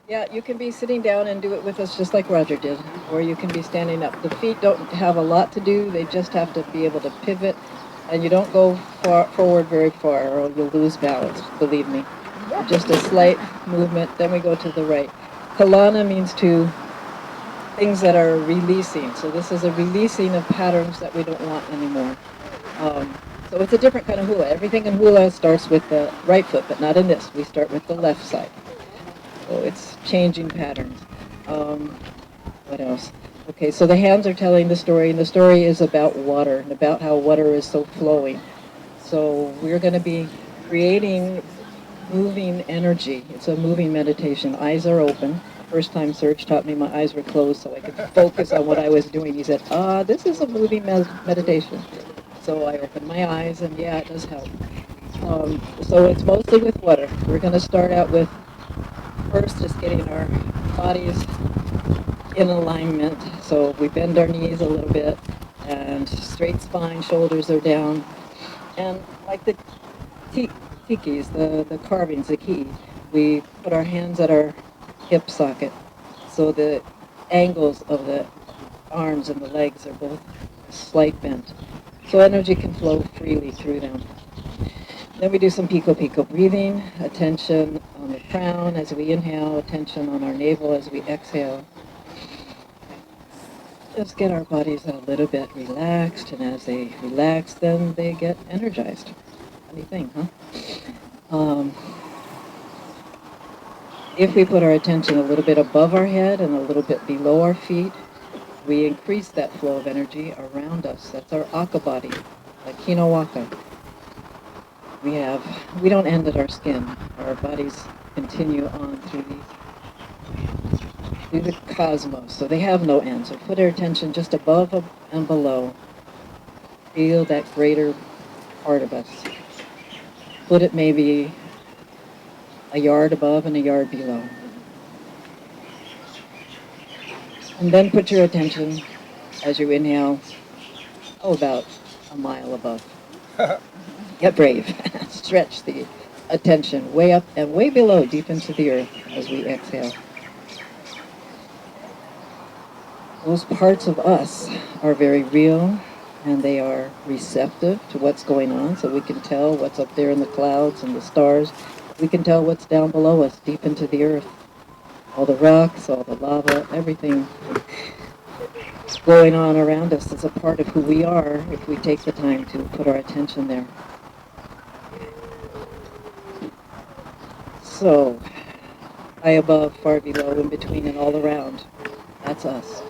Yeah, you can be sitting down and do it with us just like Roger did, or you can be standing up. The feet don't have a lot to do, they just have to be able to pivot, and you don't go far forward very far or you'll lose balance, believe me. Just a slight movement, then we go to the right. Kalana means to things that are releasing. So this is a releasing of patterns that we don't want anymore. So it's a different kind of hula. Everything in hula starts with the right foot, but not in this. We start with the left side. So it's changing patterns. Um, what else? Okay, so the hands are telling the story, and the story is about water and about how water is so flowing. So we're going to be creating moving energy. It's a moving meditation. Eyes are open. First time Serge taught me, my eyes were closed so I could focus on what I was doing. He said, this is a moving meditation. So I opened my eyes, and yeah, it does help. So it's mostly with water. We're going to start out with first just getting our bodies in alignment. So we bend our knees a little bit, and straight spine, shoulders are down. And like the tikis, the carvings, the key, we put our hands at our hip socket. So the angles of the arms and the legs are both slight bent. So energy can flow freely through them. Then we do some pico breathing, attention on the crown as we inhale, attention on our navel as we exhale. Just get our bodies a little bit relaxed, and as they relax, then they get energized. Funny thing, huh? If we put our attention a little bit above our head and a little bit below our feet, we increase that flow of energy around us. That's our aka body, like Kinowaka. We don't end at our skin. Our bodies continue on through the cosmos. So they have no end. So put our attention just above and below. Feel that greater part of us. Put it maybe a yard above and a yard below. And then put your attention as you inhale, about a mile above. Get brave. Stretch the attention way up and way below, deep into the earth as we exhale. Those parts of us are very real, and they are receptive to what's going on, so we can tell what's up there in the clouds and the stars. We can tell what's down below us, deep into the earth. All the rocks, all the lava, everything going on around us is a part of who we are if we take the time to put our attention there. So, high above, far below, in between, and all around. That's us.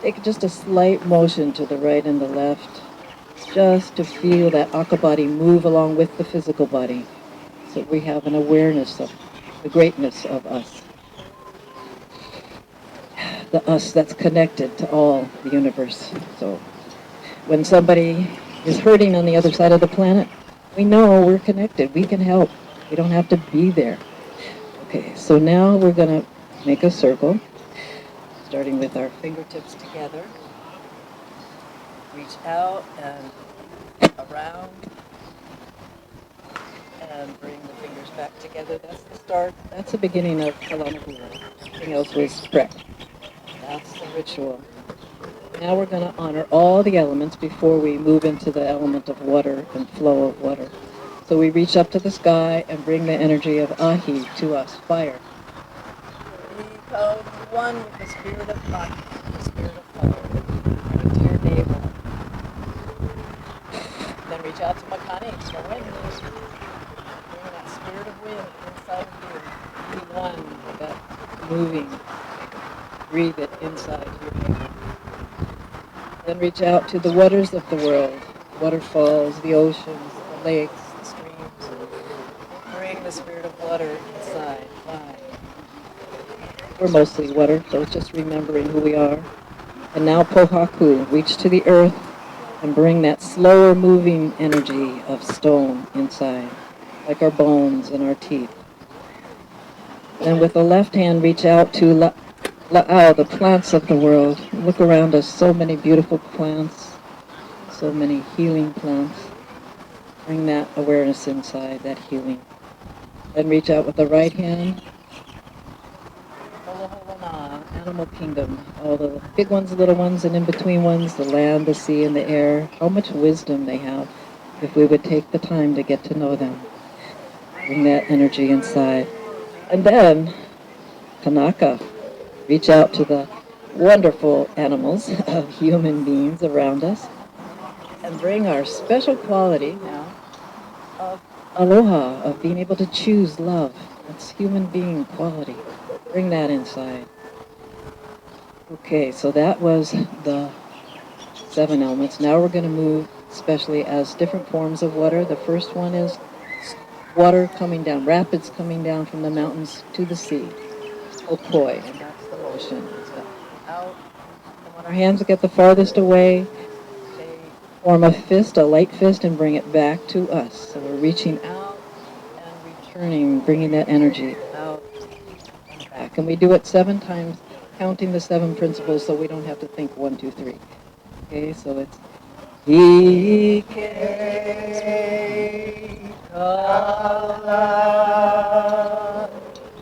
Take just a slight motion to the right and the left, just to feel that aka body move along with the physical body, so we have an awareness of the greatness of us. The us that's connected to all the universe. So when somebody is hurting on the other side of the planet, we know we're connected. We can help. We don't have to be there. Okay, so now we're going to make a circle, starting with our fingertips together. Reach out and around, and bring the fingers back together. That's the start. That's the beginning of Kalana Hula. Everything else was prep. That's the ritual. Now we're going to honor all the elements before we move into the element of water and flow of water. So we reach up to the sky and bring the energy of Ahi to us, fire. We become one with the spirit of Ahi, the spirit of fire, into your navel. Then reach out to Makani, the wind. Bring that spirit of wind inside of you. Be one with that moving. Breathe it inside your navel. Then reach out to the waters of the world, waterfalls, the oceans, the lakes, the streams. Bring the spirit of water inside. Why? We're mostly water, so it's just remembering who we are. And now Pohaku, reach to the earth and bring that slower moving energy of stone inside, like our bones and our teeth. Then with the left hand, reach out to La'au, the plants of the world. Look around us, so many beautiful plants, so many healing plants. Bring that awareness inside, that healing. Then reach out with the right hand animal kingdom, all the big ones, the little ones, and in between ones, the land, the sea, and the air, how much wisdom they have if we would take the time to get to know them. Bring that energy inside. And then, Kanaka, reach out to the wonderful animals of human beings around us and bring our special quality now of aloha, of being able to choose love. That's human being quality. Bring that inside. Okay, so that was the 7 elements. Now we're going to move, especially as different forms of water. The first one is water coming down, rapids coming down from the mountains to the sea. Okoi, and that's the motion. It's out, and when our hands get the farthest away, they form a fist, a light fist, and bring it back to us. So we're reaching out and returning, bringing that energy out and back. And we do it 7 times, counting the 7 principles so we don't have to think 1, 2, 3. Okay, so it's Ike Kala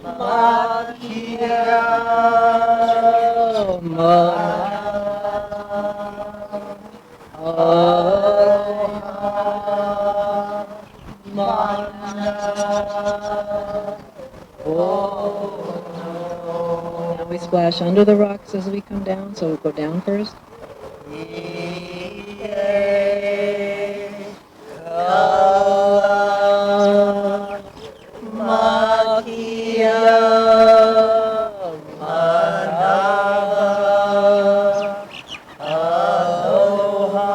Makia Mana Aloha Mana Oh no. Now we splash under the rocks as we come down, so we'll go down first. Kala Makia Mana Aloha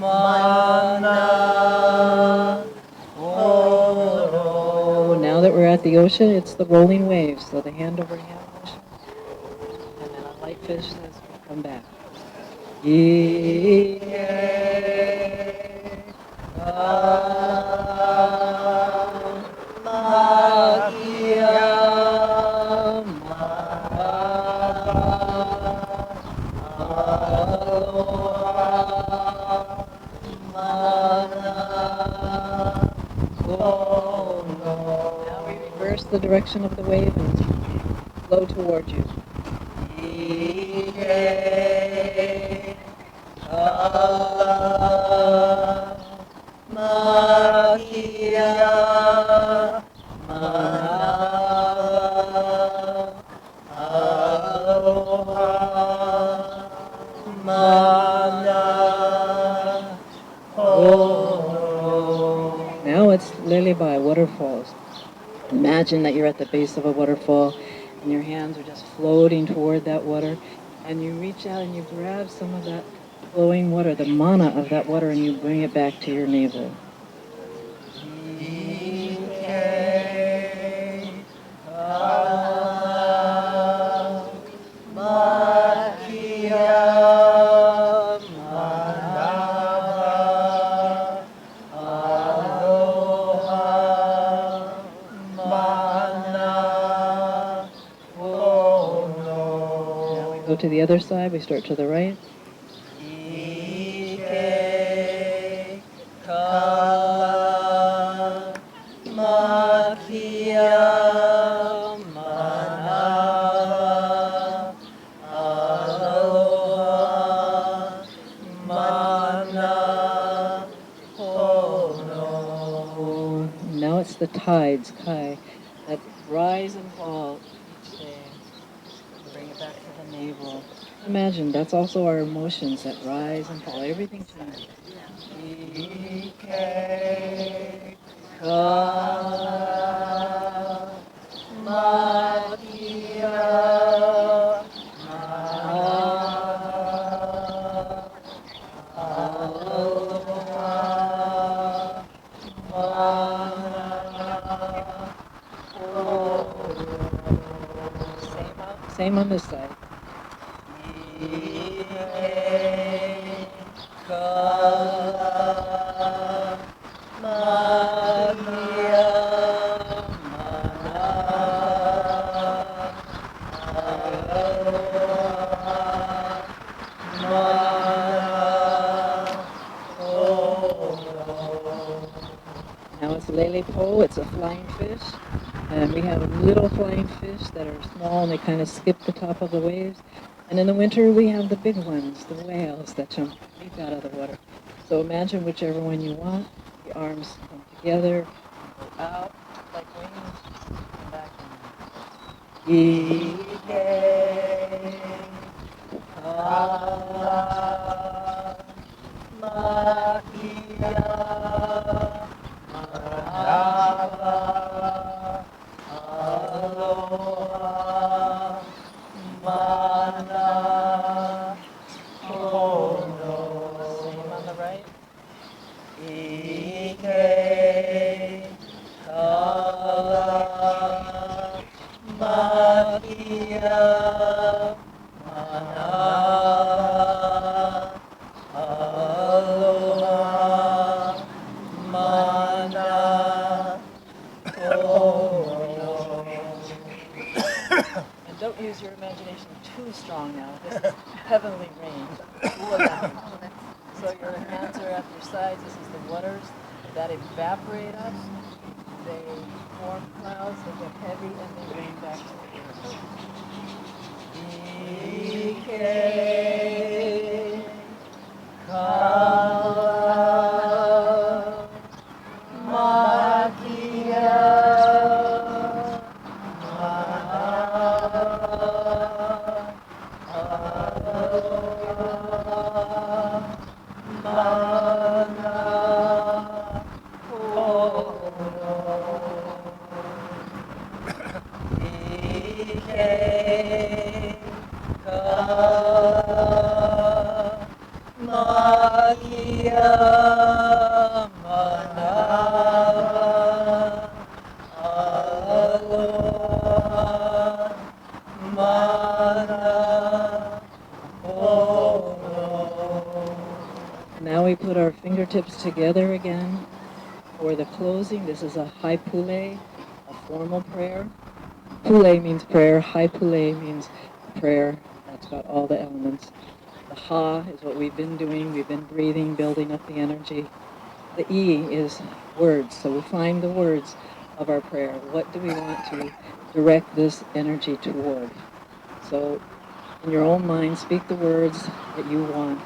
Mana Oh. Now that we're at the ocean, it's the rolling waves. So the hand over hand motion, and then a light fish as we come back. Ike Makia Mana Aloha Mana Oh no. Now we reverse the direction of the wave and flow toward you. Ike Kala Makia Mana Aloha Mana Oh. Now it's Lelebai, waterfalls. Imagine that you're at the base of a waterfall and your hands are just floating toward that water, and you reach out and you grab some of that flowing water, the mana of that water, and you bring it back to your navel. Go to the other side, we start to the right. Ike Kala Makia Mana Aloha Mana Oh no. Now it's the tides, Kai, that rise and fall each day. Bring it back to the navel. Imagine that's also our emotions that rise and fall. Everything changes. Ike Kala Makia Mana Aloha Mana Same on this side. Ike Kala Makia Mana Aloha Mana Oh. Now it's Lele Hanalei Bay, it's a flying fish. And we have little flying fish that are small and they kind of skip the top of the waves. And in the winter, we have the big ones, the whales that leap out of the water. So imagine whichever one you want. The arms come together, go out like wings, and back in. Ike, Kala, Makia, Manava, Aloha, Mana, Ono. Same on the right. Ike, Kala, Makia, Manava, Aloha, Mana, Ono. And don't use your imagination too strong now. This is heavenly rain. So your hands are at your sides. This is the waters that evaporate us. They form clouds, they get heavy, and they rain back to the earth. Ike, Kala, Makia, Manava, Aloha, Mana, Ono. Ike, Kala, Makia, Manava, Aloha, Mana, Ono. Now we put our fingertips together again for the closing. This is a haipule, a formal prayer. Pule means prayer. Haipule means prayer. That's got all the elements. The ha is what we've been doing. We've been breathing, building up the energy. The E is words. So we find the words of our prayer. What do we want to direct this energy toward? So in your own mind, speak the words that you want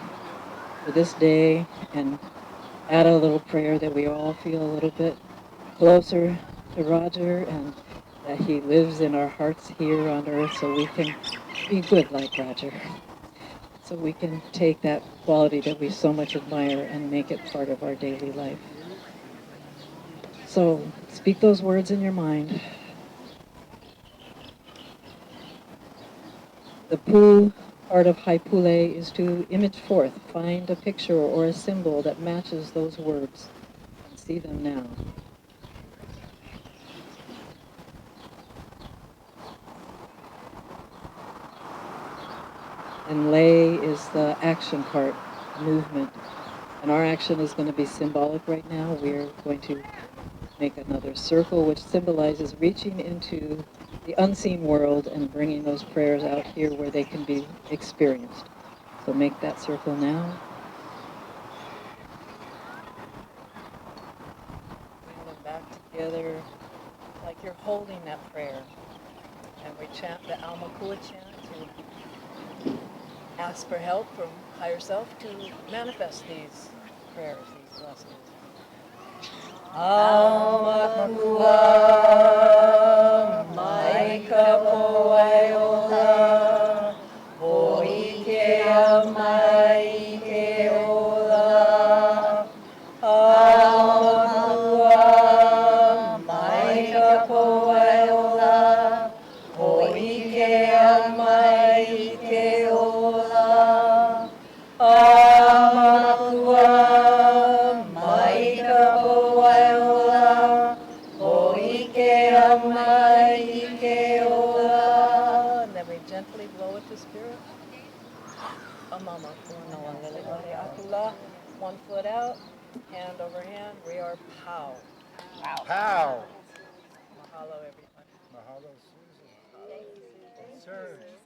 for this day and add a little prayer that we all feel a little bit closer to Roger and that he lives in our hearts here on earth so we can be good like Roger. So we can take that quality that we so much admire and make it part of our daily life. So speak those words in your mind. The pu part of haipule is to image forth, find a picture or a symbol that matches those words and see them now. And lay is the action part, movement. And our action is going to be symbolic right now. We're going to make another circle, which symbolizes reaching into the unseen world and bringing those prayers out here where they can be experienced. So make that circle now. Bring them back together like you're holding that prayer. And we chant the Alma Kua chant to ask for help from higher self to manifest these prayers, these blessings. Alma Kua, Maika Poaiola, Hoikea Maike Ola. Alma Kua, Maika Poaiola, Hoikea Maike Ola. Alma Kua, Maika Poaiola, Hoikea Maike Ola. And then we gently blow it to spirit. Amama Kuna Lele Lele Akula. 1 foot out, hand over hand. We are pow. Pow. Mahalo, everybody. Mahalo, Susan. Serge.